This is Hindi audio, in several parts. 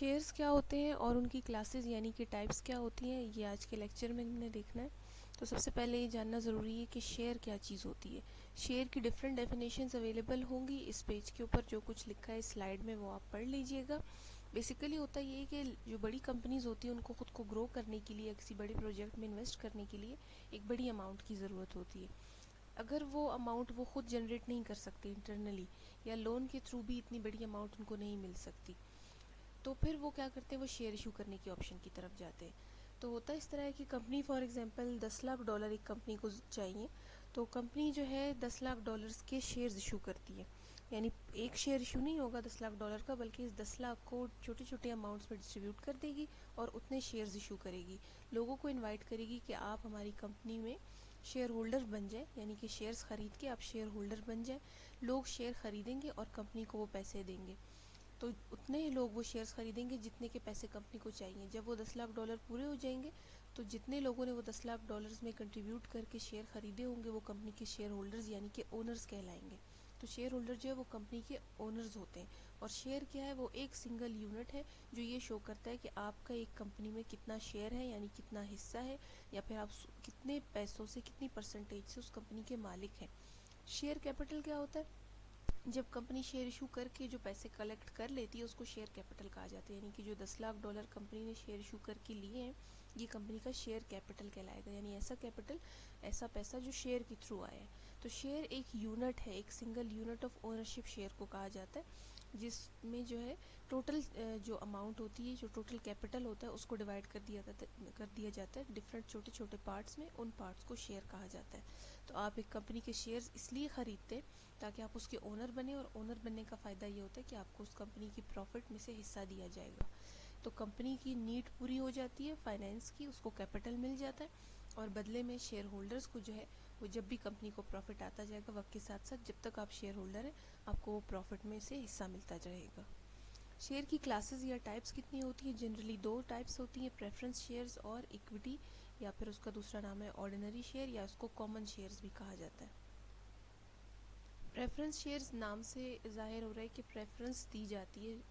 शेयर्स क्या होते हैं और उनकी क्लासेस यानी कि टाइप्स क्या होती हैं, ये आज के लेक्चर में हमने देखना है। तो सबसे पहले ये जानना ज़रूरी है कि शेयर क्या चीज़ होती है। शेयर की डिफरेंट डेफिनेशंस अवेलेबल होंगी इस पेज के ऊपर, जो कुछ लिखा है स्लाइड में वो आप पढ़ लीजिएगा। बेसिकली होता ये है कि जो बड़ी कंपनीज़ होती हैं उनको ख़ुद को ग्रो करने के लिए या किसी बड़े प्रोजेक्ट में इन्वेस्ट करने के लिए एक बड़ी अमाउंट की ज़रूरत होती है। अगर वो अमाउंट वो खुद जनरेट नहीं कर सकते इंटरनली, या लोन के थ्रू भी इतनी बड़ी अमाउंट उनको नहीं मिल सकती, तो फिर वो क्या करते हैं, वो शेयर इशू करने के ऑप्शन की तरफ जाते हैं। तो होता इस तरह है कि company for example 10 lakh dollar एक कंपनी को चाहिए, तो कंपनी जो है 10 लाख डॉलर्स के शेयर्स इशू करती है। यानी एक शेयर इशू नहीं होगा 10 लाख डॉलर का, बल्कि इस 10 लाख को छोटे छोटे अमाउंट्स में डिस्ट्रीब्यूट कर देगी और उतने शेयर्स इशू करेगी। लोगों को इन्वाइट करेगी कि आप हमारी कंपनी में शेयर होल्डर बन जाए, यानी कि शेयर्स ख़रीद के आप शेयर होल्डर बन जाए। लोग शेयर ख़रीदेंगे और कंपनी को वो पैसे देंगे। तो उतने ही लोग वो शेयर्स खरीदेंगे जितने के पैसे कंपनी को चाहिए। जब वो 10 लाख डॉलर पूरे हो जाएंगे, तो जितने लोगों ने वो 10 लाख डॉलर्स में कंट्रीब्यूट करके शेयर खरीदे होंगे, वो कंपनी के शेयर होल्डर्स यानी कि ओनर्स कहलाएंगे। तो शेयर होल्डर जो है वो कंपनी के ओनर्स होते हैं। और शेयर क्या है, वो एक सिंगल यूनिट है जो ये शो करता है कि आपका एक कंपनी में कितना शेयर है, यानी कितना हिस्सा है, या फिर आप कितने पैसों से, कितनी परसेंटेज से उस कंपनी के मालिक हैं। शेयर कैपिटल क्या होता है, जब कंपनी शेयर इशू करके जो पैसे कलेक्ट कर लेती है उसको शेयर कैपिटल कहा जाता है। यानी कि जो 10 लाख डॉलर कंपनी ने शेयर इशू करके लिए हैं, ये कंपनी का शेयर कैपिटल कहलाएगा। यानी ऐसा कैपिटल, ऐसा पैसा जो शेयर के थ्रू आया है। तो शेयर एक यूनिट है, एक single unit of ownership share को कहा जाता है, जिसमें जो है टोटल जो अमाउंट होती है, जो टोटल कैपिटल होता है, उसको डिवाइड कर दिया जाता है डिफरेंट छोटे छोटे पार्ट्स में। उन पार्ट्स को शेयर कहा जाता है। तो आप एक कंपनी के शेयर्स इसलिए ख़रीदते हैं ताकि आप उसके ओनर बने, और ओनर बनने का फ़ायदा ये होता है कि आपको उस कंपनी की प्रॉफिट में से हिस्सा दिया जाएगा। तो कंपनी की नीड पूरी हो जाती है फाइनेंस की, उसको कैपिटल मिल जाता है, और बदले में शेयर होल्डर्स को जो है वो जब भी कंपनी को प्रॉफिट आता जाएगा वक्त के साथ साथ, जब तक आप शेयर होल्डर हैं, आपको वो प्रॉफिट में से हिस्सा मिलता जाएगा। शेयर की क्लासेस या टाइप्स कितनी होती है? जनरली दो टाइप्स होती हैं, प्रेफरेंस शेयर्स और इक्विटी, या फिर उसका दूसरा नाम है ऑर्डिनरी शेयर, या उसको कॉमन शेयर्स भी कहा जाता है। प्रेफरेंस शेयर्स नाम से जाहिर हो रहा है कि प्रेफरेंस दी जाती है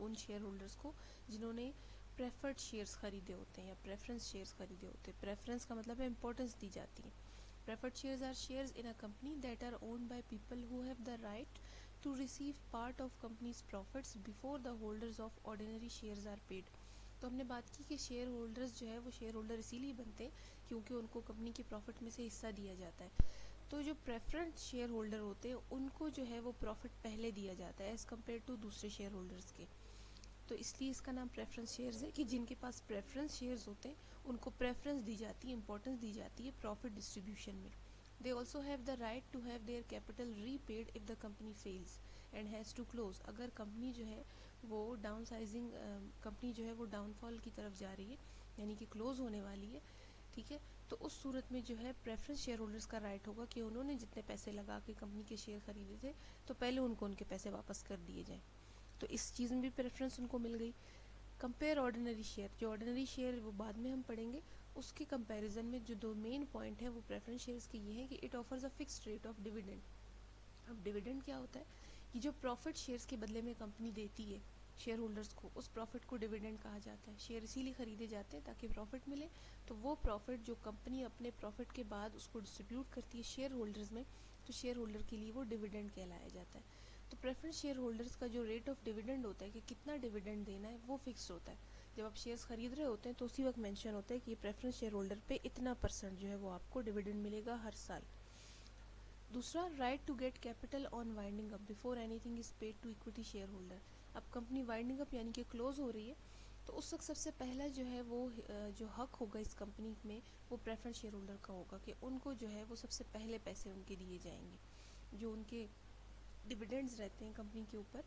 उन शेयर होल्डर्स को जिन्होंने प्रेफर्ड शेयर्स खरीदे होते हैं या प्रेफरेंस शेयर्स खरीदे होते हैं। प्रेफरेंस का मतलब है इंपॉर्टेंस दी जाती है। Preferred shares are shares in a company that are owned by people who have the right to receive part of company's profits before the holders of ordinary shares are paid. तो हमने बात की कि शेयर होल्डर्स जो है वो शेयर होल्डर इसीलिए बनते हैं क्योंकि उनको कंपनी की प्रॉफिट में से हिस्सा दिया जाता है। तो जो प्रेफरेंस शेयर होल्डर होते हैं उनको जो है वो प्रॉफिट पहले दिया जाता है एज़ कम्पेयर टू दूसरे शेयर होल्डर्स के। तो इसलिए इसका नाम प्रेफरेंस शेयर्स है कि जिनके पास प्रेफरेंस शेयर्स होते हैं उनको प्रेफरेंस दी जाती है, इंपॉर्टेंस दी जाती है प्रॉफिट डिस्ट्रीब्यूशन में। They also have the right to have their capital repaid if the company fails and has to close. अगर कंपनी जो है वो डाउन साइजिंग, कंपनी जो है वो डाउनफॉल की तरफ जा रही है, यानी कि क्लोज होने वाली है, ठीक है, तो उस सूरत में जो है प्रेफरेंस शेयर होल्डर्स का राइट होगा कि उन्होंने जितने पैसे लगा के कंपनी के शेयर खरीदे थे, तो पहले उनको उनके पैसे वापस कर दिए जाएं। तो इस चीज़ में भी प्रेफरेंस उनको मिल गई। कंपेयर ऑर्डिनरी शेयर, जो ऑर्डिनरी शेयर वो बाद में हम पढ़ेंगे, उसके कंपैरिजन में जो दो मेन पॉइंट है वो प्रेफरेंस शेयर्स के ये हैं कि it offers a fixed rate of dividend. अब डिविडेंड क्या होता है कि जो प्रॉफिट शेयर्स के बदले में कंपनी देती है शेयर होल्डर्स को, उस प्रॉफिट को डिविडेंड कहा जाता है। शेयर इसीलिए खरीदे जाते हैं ताकि प्रॉफिट मिले, तो वो प्रॉफिट जो कंपनी अपने प्रॉफिट के बाद उसको डिस्ट्रीब्यूट करती है शेयर होल्डर्स में, तो शेयर होल्डर के लिए वो डिविडेंड कहलाया जाता है। तो प्रेफरेंस शेयर होल्डर्स का जो रेट ऑफ डिविडेंड होता है कि कितना डिविडेंड देना है, वो फिक्स होता है। जब आप शेयर्स खरीद रहे होते हैं तो उसी वक्त मेंशन होता है कि प्रेफरेंस शेयर होल्डर पे इतना परसेंट जो है वो आपको डिविडेंड मिलेगा हर साल। दूसरा, right to get capital on winding up before anything is paid to equity share holder. अब कंपनी वाइंडिंग अप यानी कि क्लोज हो रही है, तो उस वक्त सबसे पहला जो है वो जो हक होगा इस कंपनी में, वो प्रेफरेंस शेयर होल्डर का होगा कि उनको जो है वो सबसे पहले पैसे उनके दिए जाएंगे। जो उनके डिविडेंड्स रहते हैं कंपनी के ऊपर,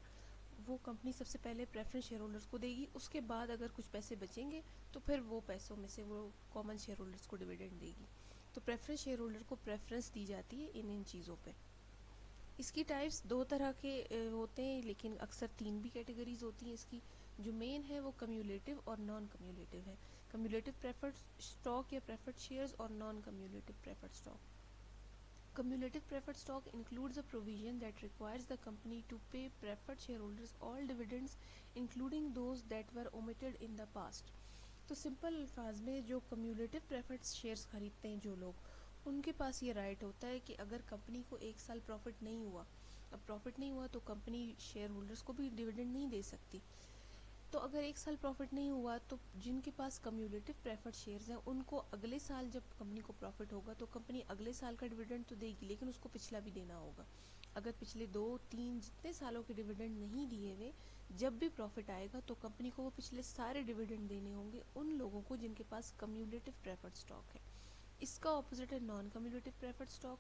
वो कंपनी सबसे पहले प्रेफरेंस शेयर होल्डर्स को देगी। उसके बाद अगर कुछ पैसे बचेंगे तो फिर वो पैसों में से वो कॉमन शेयर होल्डर्स को डिविडेंड देगी। तो प्रेफरेंस शेयर होल्डर को प्रेफरेंस दी जाती है इन चीज़ों पे। इसकी टाइप्स दो तरह के होते हैं, लेकिन अक्सर तीन भी कैटेगरीज होती हैं इसकी। जो मेन है वो कम्यूलेटिव और नॉन कम्यूलेटिव है। कम्यूलेटिव प्रेफर्ड स्टॉक या प्रेफर्ड शेयर्स और non cumulative preferred stock. Cumulative preferred stock includes a provision that requires the company to pay preferred shareholders all dividends including those that were omitted in the past. तो सिंपल अल्फाज में जो कम्यूलेटिव प्रेफर्ड शेयर्स खरीदते हैं जो लोग, उनके पास ये राइट होता है कि अगर कंपनी को एक साल प्रॉफिट नहीं हुआ, अब प्रॉफिट नहीं हुआ तो कंपनी शेयर होल्डर्स को भी डिविडेंड नहीं दे सकती। तो अगर एक साल प्रॉफिट नहीं हुआ तो जिनके पास कम्यूलेटिव प्रेफर्ड शेयर्स हैं उनको अगले साल जब कंपनी को प्रॉफिट होगा तो कंपनी अगले साल का डिविडेंड तो देगी, लेकिन उसको पिछला भी देना होगा। अगर पिछले 2-3 जितने सालों के डिविडेंड नहीं दिए हुए, जब भी प्रॉफिट आएगा तो कंपनी को वो पिछले सारे डिविडेंड देने होंगे उन लोगों को जिनके पास कम्यूलेटिव प्रेफर्ड स्टॉक है। इसका ऑपोजिट है नॉन कम्यूलेटिव प्रेफर्ड स्टॉक।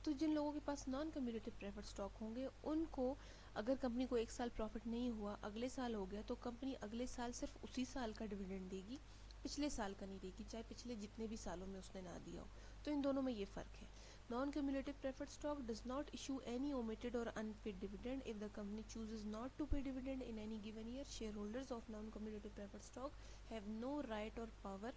तो जिन लोगों के पास नॉन कम्यूलेटिव प्रेफर्ड स्टॉक होंगे उनको अगर कंपनी को एक साल प्रॉफिट नहीं हुआ, अगले साल हो गया, तो कंपनी अगले साल सिर्फ उसी साल का डिविडेंड देगी, पिछले साल का नहीं देगी, चाहे पिछले जितने भी सालों में उसने ना दिया हो। तो इन दोनों में ये फ़र्क है। Non cumulative preferred stock does not issue any omitted or unpaid dividend if the company chooses not to pay dividend in any given year. Shareholders of non-cumulative preferred stock have no right or power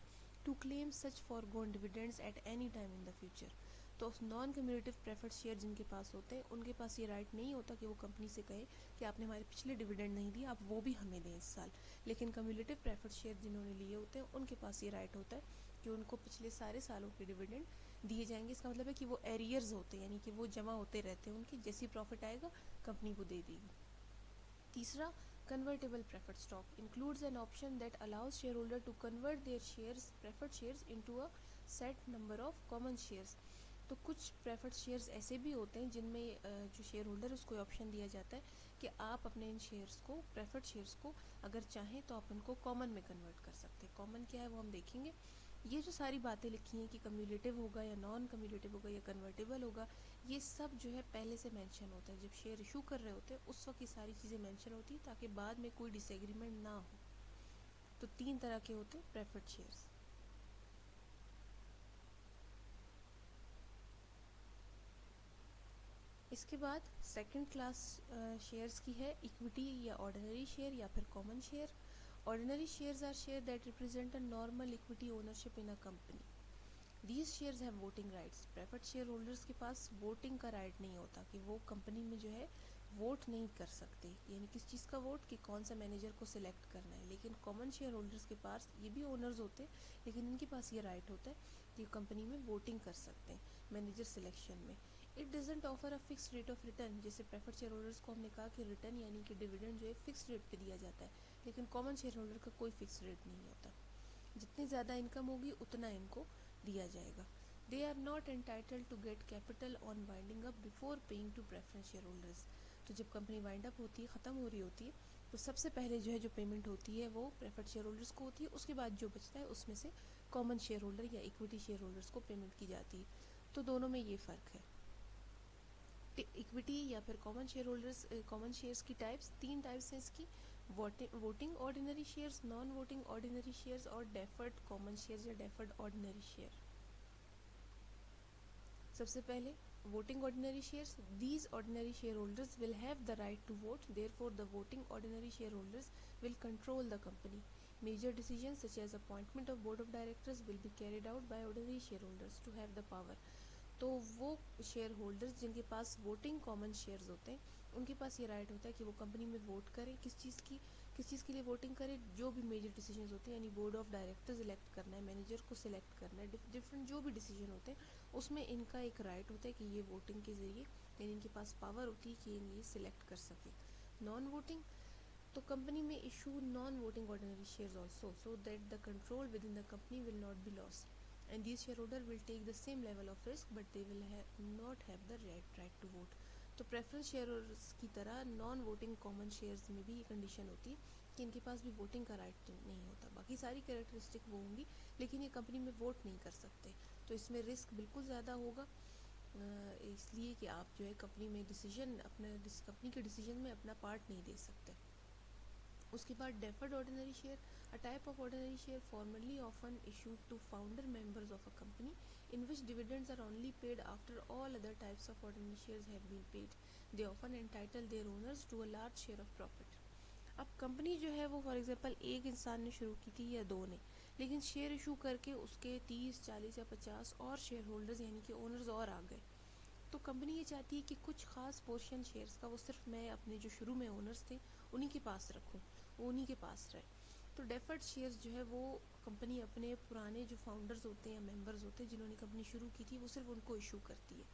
to claim such foregone dividends at any time in the future. तो नॉन कम्यूलेटिव प्रेफर्ड शेयर जिनके पास होते हैं उनके पास ये राइट नहीं होता कि वो कंपनी से कहे कि आपने हमारे पिछले डिविडेंड नहीं दिया, आप वो भी हमें दें इस साल। लेकिन कम्यूलेटिव प्रेफर्ड शेयर जिन्होंने लिए होते हैं उनके पास ये राइट होता है कि उनको पिछले सारे सालों के डिविडेंड दिए जाएंगे। इसका मतलब है कि वो एरियर्स होते हैं, यानी कि वो जमा होते रहते हैं, उनकी जैसी प्रॉफिट आएगा कंपनी वो दे देगी। तीसरा, convertible preferred stock includes an option that allows share holder to convert their shares preferred shares into a set number of common shares. तो कुछ प्रेफर्ड शेयर्स ऐसे भी होते हैं जिनमें जो शेयर होल्डर है उसको ऑप्शन दिया जाता है कि आप अपने इन शेयर्स को, प्रेफर्ड शेयर्स को अगर चाहें तो आप उनको कॉमन में कन्वर्ट कर सकते हैं। कॉमन क्या है वो हम देखेंगे। ये जो सारी बातें लिखी हैं कि कम्यूलेटिव होगा या नॉन कम्यूलेटिव होगा या कन्वर्टेबल होगा, ये सब जो है पहले से मेंशन होता है। जब शेयर इशू कर रहे होते हैं उस वक्त ये सारी चीज़ें मेंशन होती हैं ताकि बाद में कोई डिसएग्रीमेंट ना हो। तो 3 तरह के होते हैं प्रेफर्ड शेयर्स। इसके बाद सेकंड क्लास शेयर्स की है, इक्विटी या ऑर्डिनरी शेयर या फिर common share. Ordinary shares are share that represent a normal equity ownership in a company. These shares have voting rights. Preferred share holders के पास वोटिंग का राइट नहीं होता कि वो कंपनी में जो है वोट नहीं कर सकते, यानी किस चीज़ का वोट, कि कौन सा मैनेजर को सिलेक्ट करना है। लेकिन कॉमन शेयर होल्डर्स के पास, ये भी ओनर्स होते हैं लेकिन इनके पास ये राइट होता है कि कंपनी में वोटिंग कर सकते हैं मैनेजर सिलेक्शन में। It doesn't offer a fix rate of return. जैसे प्रेफर्ड शेयर होल्डर्स को हमने कहा कि रिटर्न यानी कि डिविडेंड जो है फिक्स रेट पे दिया जाता है, लेकिन कॉमन शेयर होल्डर का कोई फिक्स रेट नहीं होता। जितनी ज़्यादा इनकम होगी उतना इनको दिया जाएगा। They are not entitled to get capital on winding up before paying to preference share holders. तो जब कंपनी वाइंड अप होती है, ख़त्म हो रही होती है, तो सबसे पहले जो है जो पेमेंट होती है वो प्रेफर्ड शेयर होल्डर्स को होती है। उसके बाद जो बचता है उसमें से कॉमन शेयर होल्डर या इक्विटी शेयर होल्डर्स को पेमेंट की जाती है। तो दोनों में ये फ़र्क है। इक्विटी या फिर common share holders, common shares की टाइप्स, 3 टाइप्स हैं इसकी। Voting ordinary shares, non voting ordinary shares और डेफर्ड कॉमन शेयर्स या डेफर्ड ऑर्डिनरी शेयर। सबसे पहले voting ordinary shares. These ordinary share holders will have the right to vote, therefore the voting ordinary share holders will control the company. Major decision such as appointment of board of directors will be carried out by ordinary share holders to have the power. तो वो शेयर होल्डर्स जिनके पास वोटिंग कॉमन शेयर्स होते हैं उनके पास ये राइट होता है कि वो कंपनी में वोट करें। किस चीज़ के लिए वोटिंग करें, जो भी मेजर डिसीजंस होते हैं, यानी बोर्ड ऑफ डायरेक्टर्स इलेक्ट करना है, मैनेजर को सिलेक्ट करना है, डिफरेंट जो भी डिसीजन होते हैं उसमें इनका एक राइट होता है कि ये वोटिंग के ज़रिए, यानी इनके पास पावर होती है कि ये सिलेक्ट कर सके। नॉन वोटिंग, तो कंपनी में issue non voting ordinary shares also so that the control with in the company will not be lost and these shareholder will take the same level of risk but they will not have the right to vote। तो प्रेफरेंस शेयर्स की तरह नॉन वोटिंग कॉमन शेयर्स में भी ये कंडीशन होती है कि इनके पास भी वोटिंग का राइट नहीं होता। बाकी सारी कैरेक्टरिस्टिक वो होंगी लेकिन ये कंपनी में वोट नहीं कर सकते। तो इसमें रिस्क बिल्कुल ज़्यादा होगा, इसलिए कि आप जो है कंपनी में डिसीजन, अपने कंपनी के डिसीजन में अपना पार्ट नहीं दे सकते। उसके बाद deferred ordinary share, a type of ordinary share formally often issued to founder members of a company in which dividends are only paid after all other types of ordinary shares have been paid. They often entitle their owners to a large share of profit. अब कंपनी जो है वो फॉर एग्जांपल एक इंसान ने शुरू की थी या 2 ने, लेकिन शेयर इशू करके उसके 30, 40 या 50 और शेयर होल्डर्स यानी कि ओनर्स और आ गए। तो कंपनी ये चाहती है कि कुछ खास पोर्शन शेयर्स का वो सिर्फ मैं अपने जो शुरू में ओनर्स थे उन्हीं के पास रखूँ, वो उन्हीं के पास रहे। तो डेफर्ड शेयर्स जो है वो कंपनी अपने पुराने जो फाउंडर्स होते हैं या मेंबर्स होते हैं जिन्होंने कंपनी शुरू की थी वो सिर्फ उनको इशू करती है,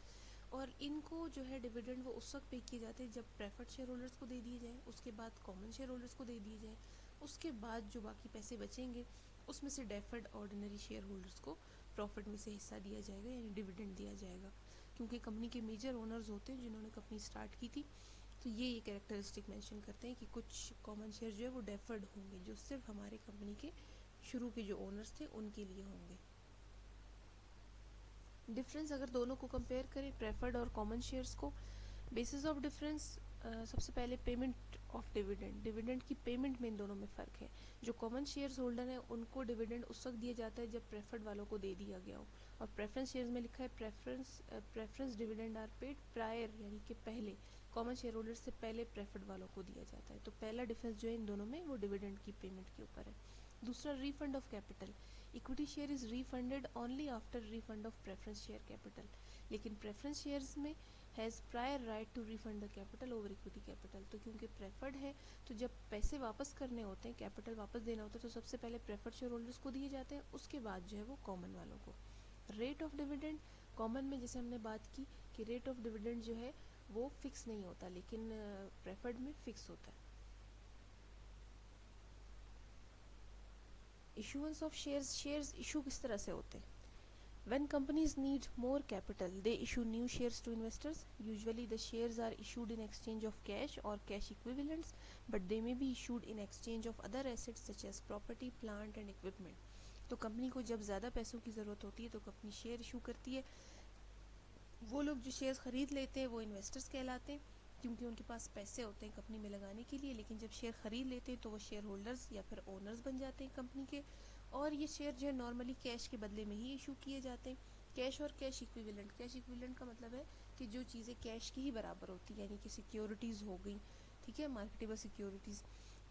और इनको जो है डिविडेंड वो उस वक्त पे किए जाते हैं जब प्रेफर्ड शेयर होल्डर्स को दे दिए जाएँ, उसके बाद कॉमन शेयर होल्डर्स को दे दिए जाएँ, उसके बाद जो बाकी पैसे बचेंगे उसमें से डेफर्ड ऑर्डिनरी शेयर होल्डर्स को प्रॉफिट में से हिस्सा दिया जाएगा यानी डिविडेंड दिया जाएगा। क्योंकि कंपनी के मेजर ओनर्स होते हैं जिन्होंने कंपनी स्टार्ट की थी, तो ये कैरेक्टरिस्टिक मेंशन करते हैं कि कुछ कॉमन शेयर जो है वो डेफर्ड होंगे जो सिर्फ हमारे कंपनी के शुरू के जो ओनर्स थे उनके लिए होंगे। डिफरेंस अगर दोनों को कंपेयर करें प्रेफर्ड और कॉमन शेयर्स को, बेसिस ऑफ डिफरेंस सबसे पहले पेमेंट ऑफ डिविडेंड, डिविडेंड की पेमेंट में इन दोनों में फ़र्क है। जो कॉमन शेयर्स होल्डर हैं उनको डिविडेंड उस वक्त दिया जाता है जब प्रेफर्ड वालों को दे दिया गया हो, और प्रेफरेंस शेयर्स में लिखा है preference dividend are paid prior यानी कि पहले कॉमन शेयर होल्डर से पहले प्रेफर्ड वालों को दिया जाता है। तो पहला डिफरेंस जो है इन दोनों में वो डिविडेंड की पेमेंट के ऊपर है। दूसरा refund of capital, equity share is refunded only after refund of preference share capital, लेकिन प्रेफरेंस शेयर्स में has prior right to refund the capital over equity capital. तो क्योंकि प्रेफर्ड है तो जब पैसे वापस करने होते हैं, कैपिटल वापस देना होता है, तो सबसे पहले प्रेफर्ड शेयर होल्डर्स को दिए जाते हैं, उसके बाद जो है वो कॉमन वालों को। रेट ऑफ डिविडेंड, कॉमन में जैसे हमने बात की कि रेट ऑफ डिविडेंड जो है वो फिक्स नहीं होता, लेकिन प्रेफर्ड में फिक्स होता है। Issuance of shares, shares issue किस तरह से होते हैं? When companies need more capital, they issue new shares to investors. Usually the shares are issued in exchange of cash or cash equivalents, but they may be issued in exchange of other assets such as property, plant and equipment. तो कंपनी को जब ज़्यादा पैसों की ज़रूरत होती है तो कंपनी शेयर इशू करती है। वो लोग जो शेयर्स ख़रीद लेते हैं वो इन्वेस्टर्स कहलाते हैं क्योंकि उनके पास पैसे होते हैं कंपनी में लगाने के लिए, लेकिन जब शेयर ख़रीद लेते हैं तो वो शेयर होल्डर्स या फिर ओनर्स बन जाते हैं कंपनी के। और ये शेयर जो है नॉर्मली कैश के बदले में ही इशू किए जाते हैं। कैश और कैश इक्विवेलेंट, कैश इक्विवेलेंट का मतलब है कि जो चीज़ें कैश की ही बराबर होती है, यानी कि सिक्योरिटीज़ हो गई, ठीक है, मार्केटेबल सिक्योरिटीज़,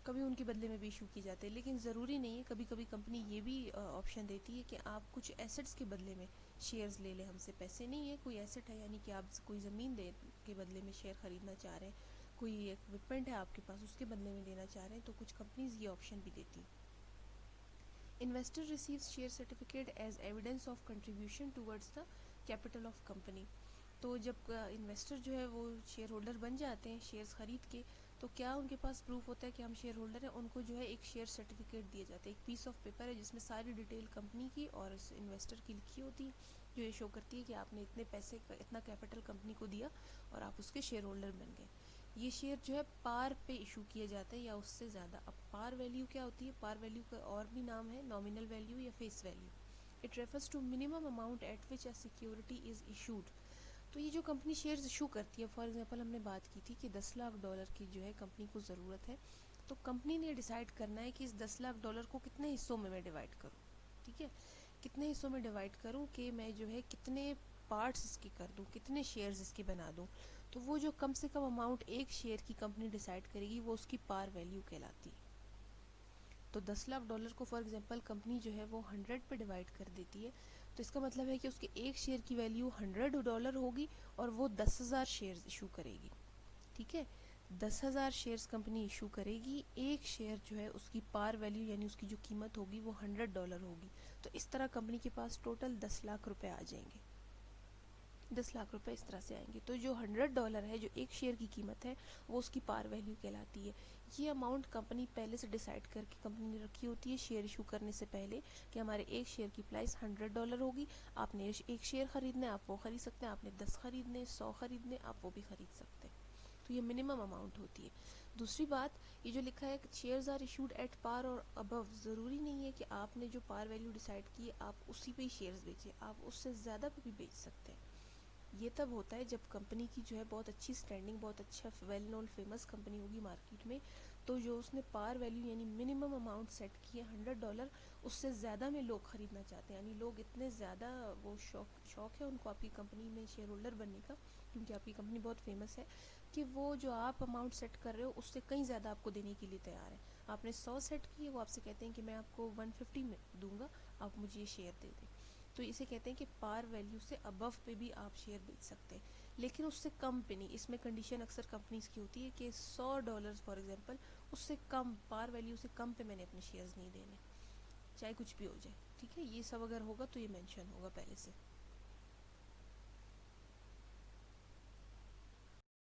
कभी उनके बदले में भी इशू किए जाते हैं। लेकिन ज़रूरी नहीं है, कभी कभी कंपनी ये भी ऑप्शन देती है कि आप कुछ एसेट्स के बदले में शेयर्स ले लें हमसे। पैसे नहीं है, कोई एसेट है, यानी कि आप कोई ज़मीन दे के बदले में शेयर ख़रीदना चाह रहे हैं, कोई इक्विपमेंट है आपके पास उसके बदले में देना चाह रहे हैं, तो कुछ कंपनीज ये ऑप्शन भी देती हैं। Investor receives share certificate as evidence of contribution towards the capital of company. तो जब इन्वेस्टर जो है वो शेयर होल्डर बन जाते हैं शेयर्स ख़रीद के, तो क्या उनके पास प्रूफ होता है कि हम शेयर होल्डर हैं? उनको जो है एक शेयर सर्टिफिकेट दिए जाते हैं, एक पीस ऑफ पेपर है जिसमें सारी डिटेल कंपनी की और इन्वेस्टर की लिखी होती है, जो ये शो करती है कि आपने इतने पैसे का इतना कैपिटल कंपनी को दिया और आप उसके शेयर होल्डर बन गए। ये शेयर जो है पार पे इशू किए जाते हैं या उससे ज़्यादा। अब पार वैल्यू क्या होती है? पार वैल्यू का और भी नाम है नॉमिनल वैल्यू या face value. It refers to minimum amount at which a security is issued. तो ये जो कंपनी शेयर्स इशू करती है, फॉर एग्जांपल हमने बात की थी कि 10 लाख डॉलर की जो है कंपनी को ज़रूरत है, तो कंपनी ने डिसाइड करना है कि इस 10 लाख डॉलर को कितने हिस्सों में मैं डिवाइड करूँ, ठीक है, कितने हिस्सों में डिवाइड करूँ कि मैं जो है कितने पार्ट्स इसके कर दूँ, कितने शेयर्स इसके बना दूँ। तो वो जो कम से कम अमाउंट एक शेयर की कंपनी डिसाइड करेगी वो उसकी पार वैल्यू कहलाती है। तो 10 लाख डॉलर को फॉर एग्जांपल कंपनी जो है वो 100 पे डिवाइड कर देती है, तो इसका मतलब है कि उसके एक शेयर की वैल्यू $100 होगी और वो 10,000 शेयर्स इशू करेगी, ठीक है। 10,000 शेयर्स कंपनी इशू करेगी, एक शेयर जो है उसकी पार वैल्यू यानी उसकी जो कीमत होगी वो $100 होगी। तो इस तरह कंपनी के पास टोटल 10 लाख रुपए आ जाएंगे, 10 लाख रुपए इस तरह से आएंगे। तो जो $100 है, जो एक शेयर की कीमत है, वो उसकी पार वैल्यू कहलाती है। ये अमाउंट कंपनी पहले से डिसाइड करके कंपनी ने रखी होती है शेयर इशू करने से पहले कि हमारे एक शेयर की प्राइस $100 होगी। आपने एक शेयर खरीदने आप वो खरीद सकते हैं, आपने 10 खरीदने, 100 खरीदने आप वो भी खरीद सकते हैं। तो ये मिनिमम अमाउंट होती है। दूसरी बात, ये जो लिखा है shares are issued at par और अबव, ज़रूरी नहीं है कि आपने जो पार वैल्यू डिसाइड की है आप उसी पे ही शेयर्स बेचें, आप उससे ज़्यादा पे भी बेच सकते हैं। ये तब होता है जब कंपनी की जो है बहुत अच्छी स्टैंडिंग, बहुत अच्छा वेल नोन फेमस कंपनी होगी मार्केट में, तो जो उसने पार वैल्यू यानी मिनिमम अमाउंट सेट की है $100, उससे ज़्यादा में लोग ख़रीदना चाहते हैं, यानी लोग इतने ज़्यादा वो शौक है उनको आपकी कंपनी में शेयर होल्डर बनने का, क्योंकि आपकी कंपनी बहुत फेमस है, कि वो जो आप अमाउंट सेट कर रहे हो उससे कहीं ज़्यादा आपको देने के लिए तैयार है। आपने 100 सेट की है, वो आपसे कहते हैं कि मैं आपको 150 में दूंगा, आप मुझे ये शेयर दे दें। तो इसे कहते हैं कि पार वैल्यू से अबव पे भी आप शेयर बेच सकते हैं। लेकिन उससे कम पे नहीं। इसमें कंडीशन अक्सर कंपनीज की होती है कि $100 फॉर एग्जांपल, उससे कम, पार वैल्यू से कम पे मैंने अपने शेयर्स नहीं देने, चाहे कुछ भी हो जाए। ठीक है, ये सब अगर होगा तो ये मेंशन होगा पहले से।